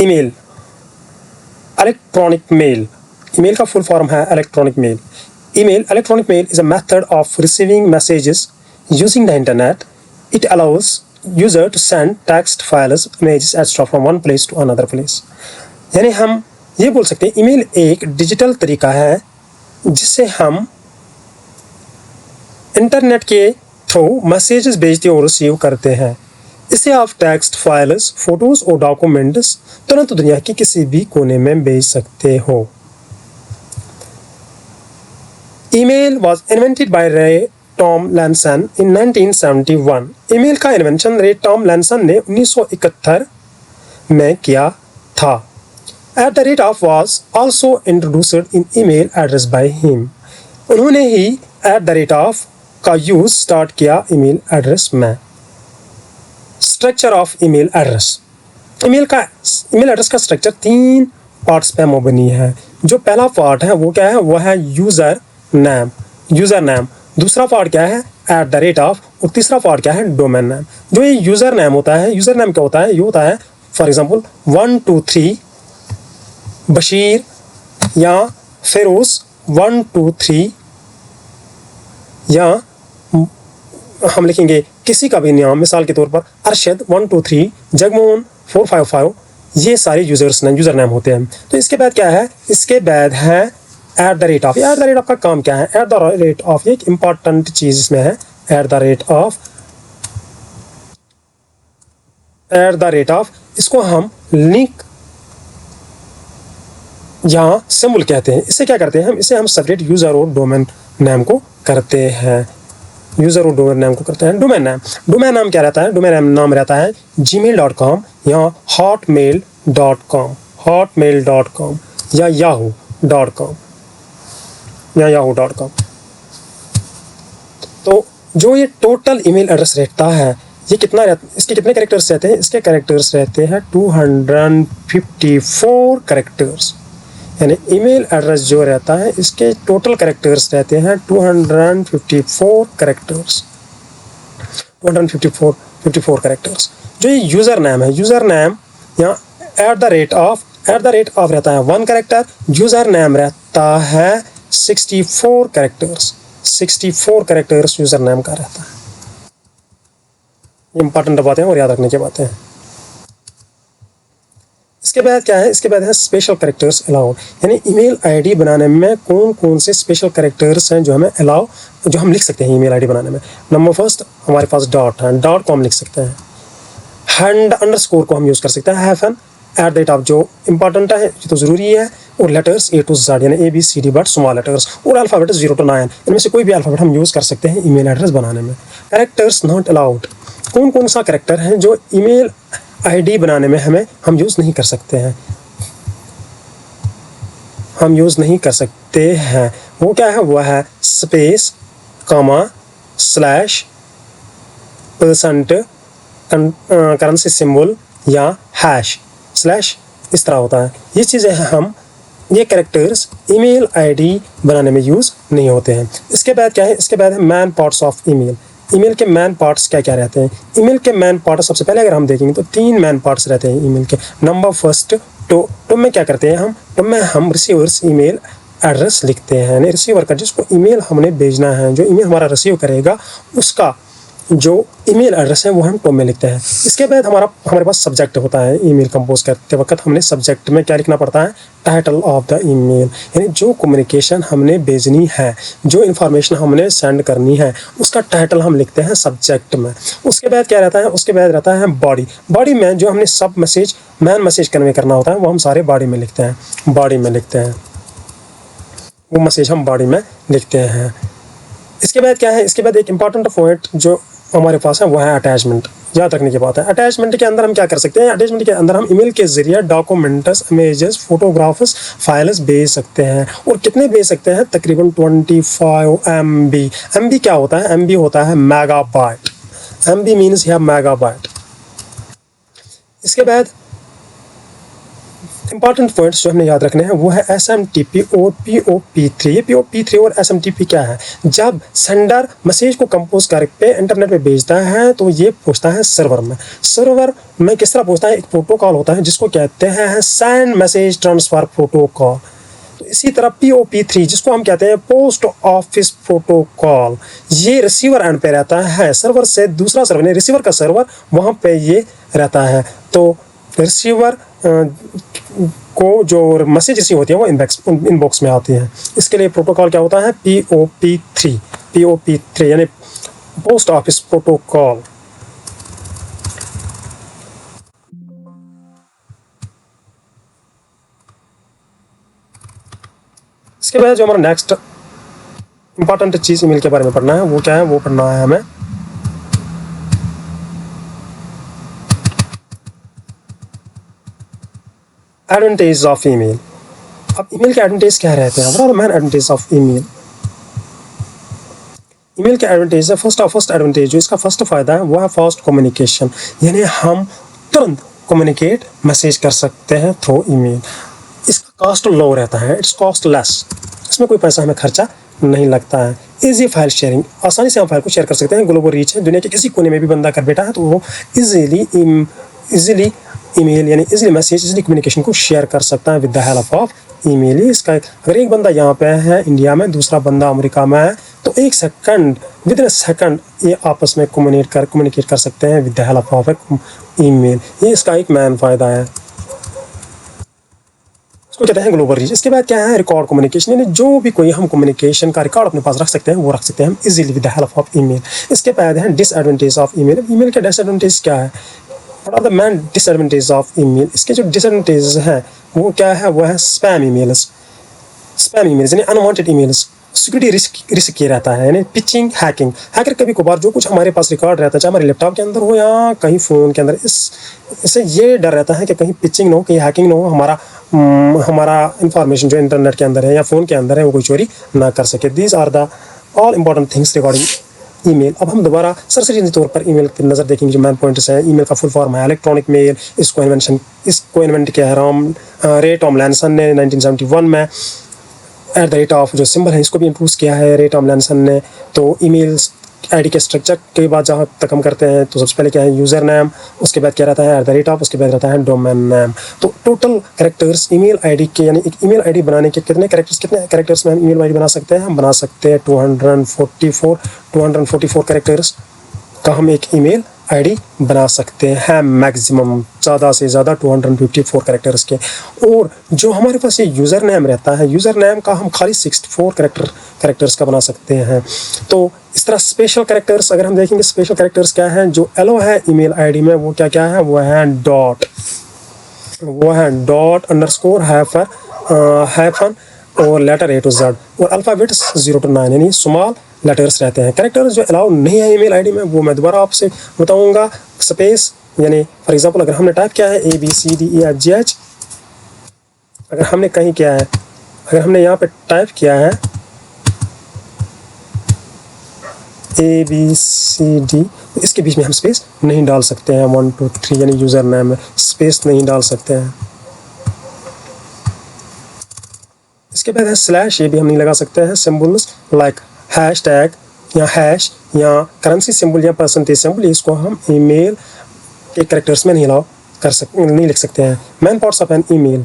Email, electronic mail. Email का full form है electronic mail. Email, electronic mail is a method of receiving messages using the internet. It allows user to send text, files, images, etc. from one place to another place. यानी हम ये बोल सकते हैं email एक digital तरीका है जिससे हम इंटरनेट के थ्रू मैसेजेस भेजते और रिसीव करते हैं। इससे आप टेक्स्ट, फाइल्स, फोटोज और डॉक्यूमेंट्स तुरंत दुनिया के किसी भी कोने में भेज सकते हो। Email was invented by Ray Tomlinson in 1971. Email का इन्वेंशन रे टॉमलिंसन ने 1971 में किया था। At the rate of was also introduced in email address by him. उन्होंने ही at the rate of का यूज स्टार्ट किया ईमेल एड्रेस में। Structure of email address. Email address का स्ट्रक्चर 3 पार्ट्स पे मबनी है। जो पहला पार्ट है वो क्या है, वो है यूजर नेम। दूसरा पार्ट क्या है, एट द रेट ऑफ, और तीसरा पार्ट क्या है, डोमेन नेम। जो ये यूजर नेम होता है, यूजर नेम क्या होता है, ये होता है फॉर एग्जांपल 1 2 3 बशीर या फिरोज 1 2 3, या हम लिखेंगे किसी का भी नाम, मिसाल के तौर पर अरशद 1 2 3, जगमोहन 455। ये सारे यूजर नेम होते हैं। तो इसके बाद क्या है, इसके बाद है at the rate of. At the rate of का काम क्या है, एट द रेट ऑफ एक इंपॉर्टेंट चीज इसमें है। एट द रेट ऑफ इसको हम लिंक या सिंबल कहते हैं। इसे क्या करते हैं हम, इसे हम सेपरेट यूजर और डोमेन नेम को करते हैं। यूजर और डोमेन नेम को करते हैं। डोमेन नाम क्या रहता है, डोमेन नाम रहता है gmail.com या hotmail.com या yahoo.com। तो जो ये टोटल ईमेल एड्रेस रहता है, ये कितना इसके कितने कैरेक्टर्स रहते हैं, इसके कैरेक्टर्स रहते हैं 254 कैरेक्टर्स। यानी ईमेल एड्रेस जो रहता है इसके टोटल कैरेक्टर्स रहते हैं 254 कैरेक्टर्स। 254 कैरेक्टर्स। जो ये यूजर नेम है, यूजर नेम या एट द रेट ऑफ रहता है 1 कैरेक्टर। यूजर नेम रहता है 64 कैरेक्टर्स। 64 कैरेक्टर्स यूजर नेम का रहता है। इंपॉर्टेंट बातें और याद रखने की बातें हैं। इसके बाद क्या है, इसके बाद है स्पेशल कैरेक्टर्स अलाउड। यानी ईमेल आईडी बनाने में कौन कौन से स्पेशल कैरेक्टर्स हैं जो हमें जो हम लिख सकते हैं ईमेल आईडी बनाने में। नंबर फर्स्ट हमारे पास डॉट है, डॉट को हम लिख सकते हैं। हैंड अंडरस्कोर को हम यूज़ कर सकते हैं। Hyphen, at the rate of जो इंपॉर्टेंट है, ये तो ज़रूरी है। और लेटर्स A to Z यानी ABCD बट स्मॉल लेटर्स, और अल्फ़ाबेट 0 to 9, इनमें से कोई भी अल्फ़ाबेट हम यूज़ कर सकते हैं ईमेल एड्रेस बनाने में। कैरेक्टर्स नॉट अलाउड, कौन कौन सा कैरेक्टर है जो ईमेल आईडी बनाने में हम यूज़ नहीं कर सकते हैं, हम यूज़ नहीं कर सकते हैं। वो क्या है, वो है space, comma, slash, percent, currency symbol या हैश, स्लैश, इस तरह होता है। ये चीज़ें ये कैरेक्टर्स ईमेल आईडी बनाने में यूज़ नहीं होते हैं। इसके बाद क्या है, इसके बाद है man parts of email. Email के मैन पार्ट्स क्या क्या रहते हैं। ईमेल के मैन पार्ट्स सबसे पहले अगर हम देखेंगे तो 3 मैन पार्ट्स रहते हैं ईमेल के। नंबर फर्स्ट, टो में क्या करते हैं टो में हम रिसीवर्स ईमेल एड्रेस लिखते हैं। यानी रिसीवर का जिसको ईमेल हमने भेजना है, जो ईमेल हमारा रिसीव करेगा, उसका जो ईमेल एड्रेस है वो हम टॉप में लिखते हैं। इसके बाद हमारे पास सब्जेक्ट होता है। ईमेल कंपोज करते वक्त हमने सब्जेक्ट में क्या लिखना पड़ता है, टाइटल ऑफ द ईमेल, यानी जो कम्युनिकेशन हमने भेजनी है, जो इन्फॉर्मेशन हमने सेंड करनी है, उसका टाइटल हम लिखते हैं सब्जेक्ट में। उसके बाद क्या रहता है, उसके बाद रहता है बॉडी में जो हमने सब मैसेज मैन मैसेज कन्वे करना होता है वो हम सारे बॉडी में लिखते हैं, वो मैसेज हम बॉडी में लिखते हैं। इसके बाद क्या है, इसके बाद एक इंपॉर्टेंट पॉइंट जो हमारे पास है वो है अटैचमेंट। याद रखने की बात है, अटैचमेंट के अंदर हम क्या कर सकते हैं, अटैचमेंट के अंदर हम ईमेल के जरिए डॉक्यूमेंट्स, इमेजेस, फोटोग्राफ्स, फाइल्स भेज सकते हैं। और कितने भेज सकते हैं, तकरीबन 25 MB। MB क्या होता है, MB होता है मेगाबाइट। MB मीन्स है मेगाबाइट। इसके बाद इंपॉर्टेंट पॉइंट्स जो हमने याद रखने हैं वो है SMTP और POP3। ये POP3 और SMTP क्या है? जब सेंडर मैसेज को कंपोज करके इंटरनेट पे भेजता है तो ये पूछता है सर्वर में। सर्वर में किस तरह पूछता है? एक प्रोटोकॉल होता है जिसको कहते हैं सेंड मैसेज ट्रांसफर प्रोटोकॉल। तो इसी तरह POP3 जिसको हम कहते हैं पोस्ट ऑफिस प्रोटोकॉल, ये रिसीवर एंड पे रहता है, सर्वर से दूसरा सर्वर नहीं, रिसीवर का सर्वर वहाँ पे ये रहता है। तो रिसीवर को जो मैसेज रिसीव होती है वो इनबॉक्स में आती है। इसके लिए प्रोटोकॉल क्या होता है? POP3 यानी पोस्ट ऑफिस प्रोटोकॉल। इसके बाद जो हमारा नेक्स्ट इंपॉर्टेंट चीज़ ईमेल के बारे में पढ़ना है वो क्या है? वो पढ़ना है हमें एडवांटेज ऑफ ईमेल। अब ईमेल के एडवांटेज क्या रहते हैं? What are the main advantage of email? Email के एडवांटेज है, फर्स्ट एडवांटेज जो इसका फर्स्ट फायदा है वो है फास्ट कम्युनिकेशन, यानी हम तुरंत कम्युनिकेट मैसेज कर सकते हैं थ्रू ईमेल। इसका कॉस्ट लो रहता है, इट्स कॉस्ट लेस, इसमें कोई पैसा हमें खर्चा नहीं लगता है। इजी फाइल शेयरिंग, आसानी से हम फाइल को शेयर कर सकते हैं। ग्लोबल रीच है, दुनिया के किसी कोने में भी बंदा कर बैठा है तो वो इजीली ईमेल यानी इजीली मैसेज, इजीली कम्युनिकेशन को शेयर कर सकता है with the help of email. इसका अगर एक बंदा यहाँ पे है इंडिया में, दूसरा बंदा अमेरिका में है, तो एक सेकंड विद इन सेकंड ये आपस में कम्युनिकेट कर सकते हैं with the help of email. ये इसका एक मेन फायदा है, इसको कहते हैं ग्लोबल रीच। इसके बाद क्या है? रिकॉर्ड कम्युनिकेशन, यानी जो भी कोई हम कम्युनिकेशन का रिकॉर्ड अपने पास रख सकते हैं वो रख सकते हैं हम easily with the help of email. इसके बाद है डिसएडवांटेज ऑफ ईमेल। ईमेल के डिसएडवांटेज क्या है? What are the main disadvantage of email? इसके जो डिसएडवांटेज हैं वो क्या है? वो है स्पैम ईमेल्स यानी अनवांटेड ईमेल्स। सिक्योरिटी रिस्क ये रहता है, यानी पिचिंग, हैकिंग। हैकर कभी कभार जो कुछ हमारे पास रिकॉर्ड रहता है, चाहे हमारे लैपटॉप के अंदर हो या कहीं फ़ोन के अंदर, इससे ये डर रहता है कि कहीं पिचिंग ना हो, कहीं हैकिंग ना हो, हमारा इंफॉर्मेशन जो इंटरनेट के अंदर है या फ़ोन के अंदर है वो कोई चोरी ना कर सके। These are the all important things regarding email. अब हम दोबारा सरसरी तौर पर ईमेल की नज़र देखेंगे। जो मैन पॉइंट्स हैं, ईमेल का फुल फॉर्म है इलेक्ट्रॉनिक मेल। इसको इन्वेंट किया है रे टॉमलिंसन ने 1971 में। @ ऑफ जो सिंबल है इसको भी इंट्रोड्यूस किया है रे टॉमलिंसन ने। तो ईमेल आईडी के स्ट्रक्चर के बाद जहाँ तक हम करते हैं तो सबसे पहले क्या है? यूज़र नेम, उसके बाद क्या रहता है? @ ऑफ, उसके बाद रहता है डोमेन नेम। तो टोटल कैरेक्टर्स ईमेल आईडी के, यानी एक ईमेल आईडी बनाने के कितने कैरेक्टर्स में हम ईमेल आईडी बना सकते हैं? हम बना सकते हैं 244 कैरेक्टर्स का हम एक ईमेल आईडी बना सकते हैं मैक्सिमम, ज़्यादा से ज़्यादा 254 कैरेक्टर्स के। और जो हमारे पास ये यूज़र नेम रहता है, यूज़र नेम का हम खाली 64 कैरेक्टर्स का बना सकते हैं। तो इस तरह स्पेशल कैरेक्टर्स अगर हम देखेंगे, स्पेशल कैरेक्टर्स क्या है जो एलो है ईमेल आईडी में, वो क्या है? वो है डॉट अंडरस्कोर हाइफन और लेटर A to Z और अल्फ़ाबेट्स 0 to 9 यानी स्मॉल लेटर्स रहते हैं। कैरेक्टर्स जो अलाउ नहीं है ईमेल आईडी में वो मैं दोबारा आपसे बताऊंगा। स्पेस, यानी फॉर एग्जांपल अगर हमने टाइप किया है ABCDEFGH, अगर हमने कहीं किया है, अगर हमने यहाँ पे टाइप किया है ABCD, तो इसके बीच में हम स्पेस नहीं डाल सकते हैं। 1 2 3 यानी यूज़र नेम में स्पेस नहीं डाल सकते हैं। इसके बाद है स्लैश, ये भी हम नहीं लगा सकते हैं। सिंबल्स लाइक हैश टैग या हैश या करेंसी सिंबल या परसेंटेज सिंबल, इसको हम ईमेल के कैरेक्टर्स में नहीं लिख सकते हैं। Main parts of an email.